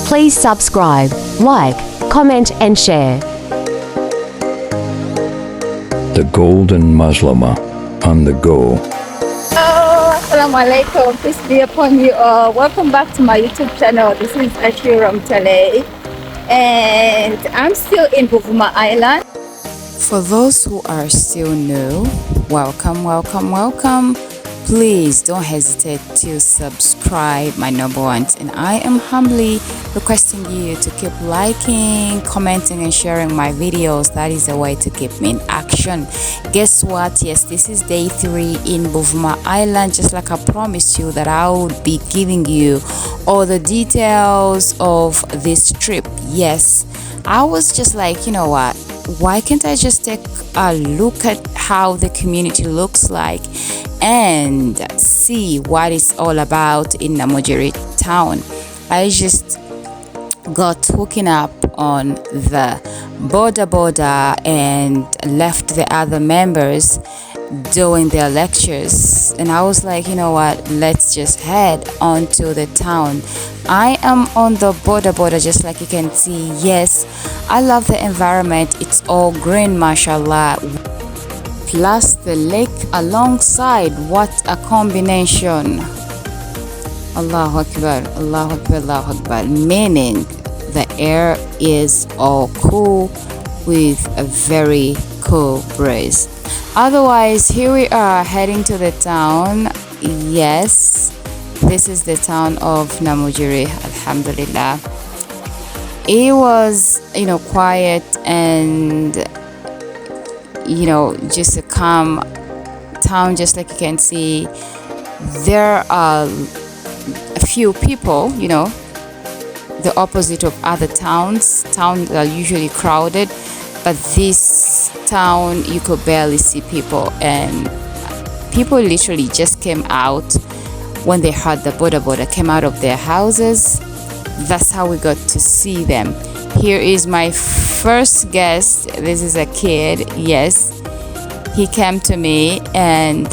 Please subscribe, like, comment and share. The Golden Muslima on the go. Assalamu alaikum, peace be upon you all. Welcome back to my YouTube channel. This is Ashiram Tale, and I'm still in Buvuma Island. For those who are still new, welcome. Please don't hesitate to subscribe, my number ones, and I am humbly requesting you to keep liking, commenting and sharing my videos. That is a way to keep me in action. Guess what? Yes, this is day 3 in Buvuma Island. Just like I promised you that I would be giving you all the details of this trip. Yes, I was just like, you know what, why can't I just take a look at how the community looks like and see what it's all about in Namujiri town. I just got hooking up on the border and left the other members doing their lectures, and I was like, you know what, let's just head on to the town. I am on the border, just like you can see. Yes, I love the environment. It's all green, mashallah, plus the lake alongside. What a combination. Allahu Akbar, Allahu Akbar, Allahu Akbar. Meaning the air is all cool with a very cool breeze. Otherwise, here we are heading to the town. Yes, this is the town of Namujiri, alhamdulillah. It was, quiet and just a calm town. Just like you can see, there are a few people, the opposite of other towns. Towns are usually crowded, but this town you could barely see people, and people literally just came out when they heard the border came out of their houses. That's how we got to see them. Here is my first guest. This is a kid. Yes, he came to me, and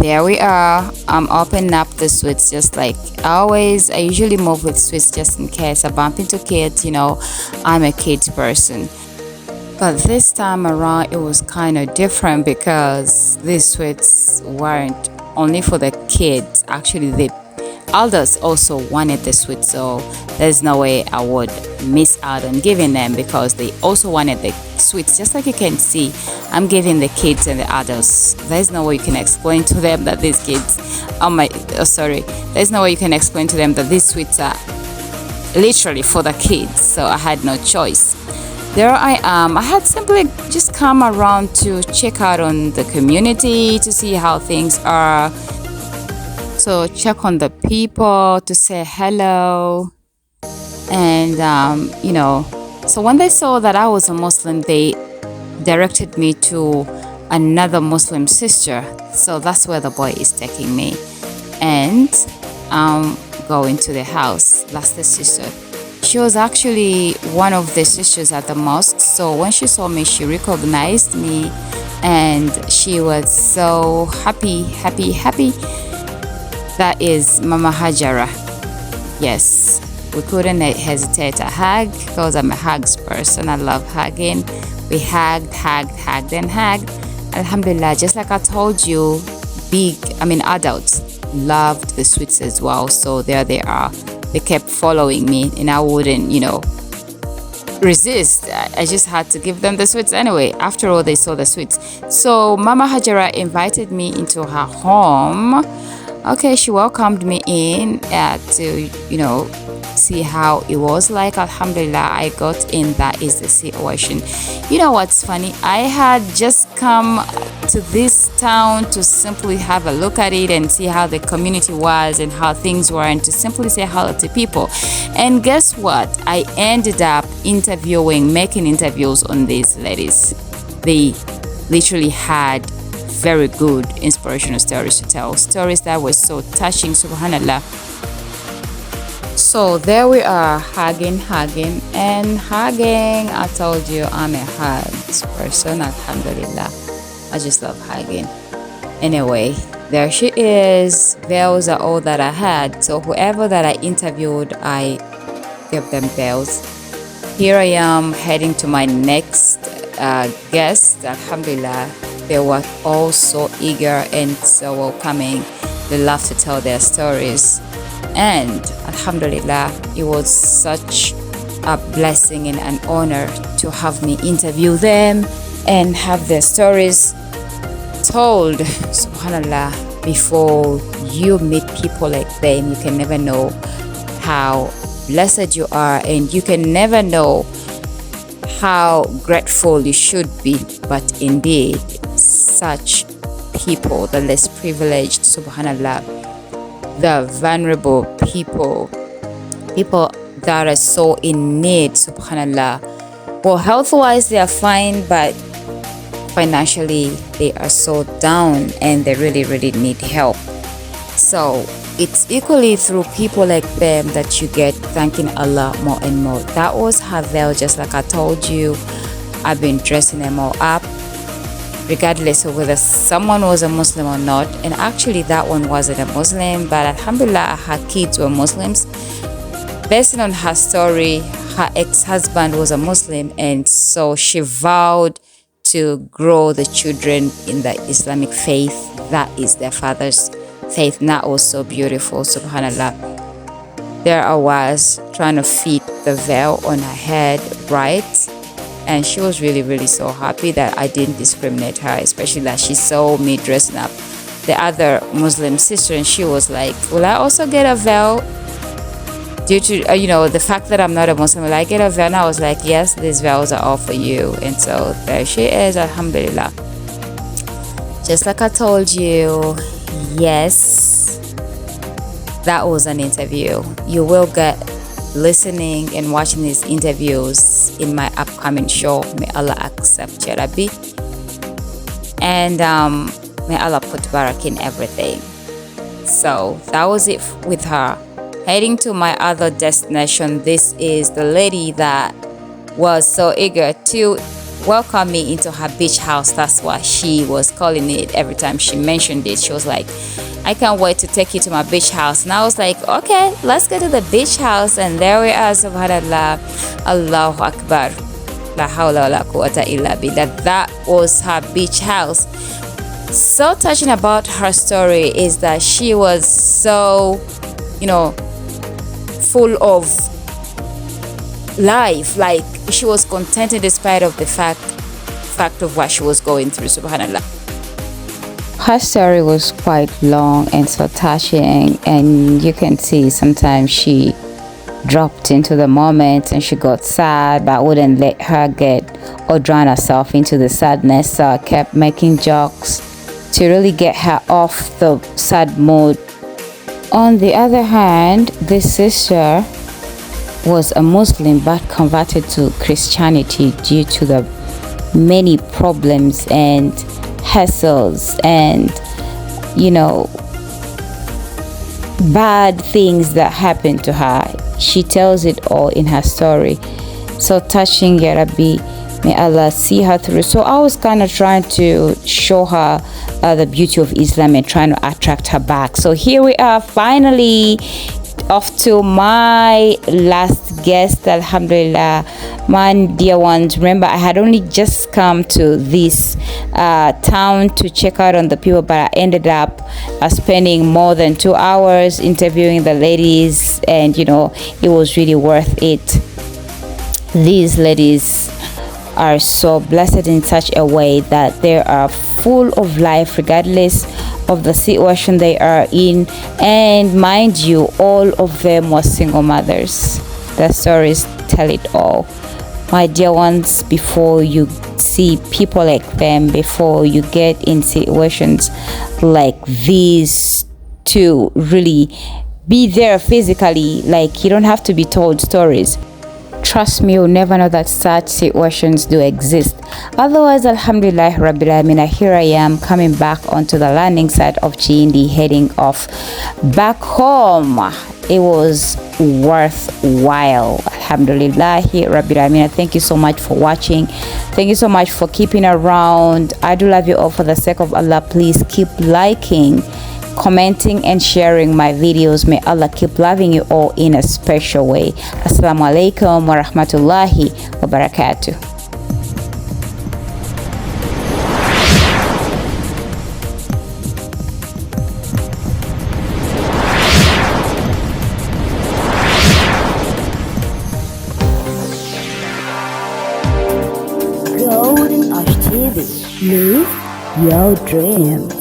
there we are. I'm opening up the sweets just like always. I usually move with sweets just in case I bump into kids. I'm a kids person, but this time around it was kind of different because these sweets weren't only for the kids. Actually, the elders also wanted the sweets, so there's no way I would miss out on giving them because they also wanted the sweets. Just like you can see, I'm giving the kids and the adults. There's no way you can explain to them that these kids there's no way you can explain to them that these sweets are literally for the kids. So I had no choice. There I am. I had simply just come around to check out on the community, to see how things are. So check on the people, to say hello. And, so when they saw that I was a Muslim, they directed me to another Muslim sister. So that's where the boy is taking me. And I'm going to the house. That's the sister. She was actually one of the sisters at the mosque. So when she saw me, she recognized me. And she was so happy. That is Mama Hajara. Yes, we couldn't hesitate to hug because I'm a hugs person. I love hugging. We hugged. Alhamdulillah, just like I told you, adults loved the sweets as well. So there they are. They kept following me and I wouldn't, resist. I just had to give them the sweets anyway. After all, they saw the sweets. So Mama Hajara invited me into her home. Okay, she welcomed me in to, see how it was like. Alhamdulillah, I got in. That is the situation. You know what's funny? I had just come to this town to simply have a look at it and see how the community was and how things were, and to simply say hello to people. And guess what? I ended up making interviews on these ladies. They literally had very good inspirational stories to tell, stories that were so touching, subhanallah. So there we are, hugging. I told you I'm a hugs person, alhamdulillah. I just love hugging. Anyway, there she is. Veils are all that I had. So whoever that I interviewed, I gave them veils. Here I am heading to my next guest. Alhamdulillah, they were all so eager and so welcoming. They love to tell their stories. And Alhamdulillah, it was such a blessing and an honor to have me interview them and have their stories told. Subhanallah, before you meet people like them, you can never know how blessed you are, and you can never know how grateful you should be. But indeed, such people, the less privileged, subhanallah, the vulnerable people that are so in need, subhanallah. Well, health-wise they are fine, but financially they are so down and they really, really need help. So it's equally through people like them that you get thanking Allah more and more. That was her veil, just like I told you. I've been dressing them all up, regardless of whether someone was a Muslim or not. And actually that one wasn't a Muslim, but alhamdulillah, her kids were Muslims. Based on her story, her ex-husband was a Muslim, and so she vowed to grow the children in the Islamic faith. That is their father's faith. And that was so beautiful, subhanallah. There I was trying to fit the veil on her head right, and she was really, really so happy that I didn't discriminate her, especially that she saw me dressing up the other Muslim sister, and she was like, will I also get a veil? Due to the fact that I'm not a Muslim, will I get a veil? And I was like, yes, these veils are all for you. And so there she is, alhamdulillah. Just like I told you, yes, that was an interview. You will get listening and watching these interviews in my upcoming show. May Allah accept Ya Rabbi. And may Allah put barak in everything. So that was it with her. Heading to my other destination, this is the lady that was so eager to welcome me into her beach house. That's what she was calling it every time she mentioned it. She was like, I can't wait to take you to my beach house. And I was like, okay, let's go to the beach house. And there we are, subhanallah, Allahu Akbar, la hawla wa la quwwata illa billah. That was her beach house. So touching about her story is that she was so, full of life. Like, she was contented despite of the fact of what she was going through, subhanallah. Her story was quite long and so touching, and you can see sometimes she dropped into the moment and she got sad, but I wouldn't let her get or drown herself into the sadness. So I kept making jokes to really get her off the sad mood. On the other hand, this sister was a Muslim but converted to Christianity due to the many problems and hassles and bad things that happened to her. She tells it all in her story. So touching, Ya Rabbi. May Allah see her through. So I was kind of trying to show her the beauty of Islam and trying to attract her back. So here we are, finally off to my last guest, alhamdulillah, my dear ones. Remember, I had only just come to this town to check out on the people, but I ended up spending more than 2 hours interviewing the ladies, and it was really worth it. These ladies are so blessed in such a way that they are full of life regardless of the situation they are in. And mind you, all of them were single mothers. The stories tell it all. My dear ones, before you see people like them, before you get in situations like these, to really be there physically, like, you don't have to be told stories. Trust me, you'll never know that such situations do exist. Otherwise, alhamdulillah rabbil alamin, here I am coming back onto the landing site of Chindi, heading off back home. It was worthwhile, alhamdulillah rabbil alamin. Thank you so much for watching. Thank you so much for keeping around. I do love you all. For the sake of Allah, please keep liking, commenting and sharing my videos. May Allah keep loving you all in a special way. Assalamu alaikum wa rahmatullahi wa barakatuh. Golden Ash TV. Live your dreams.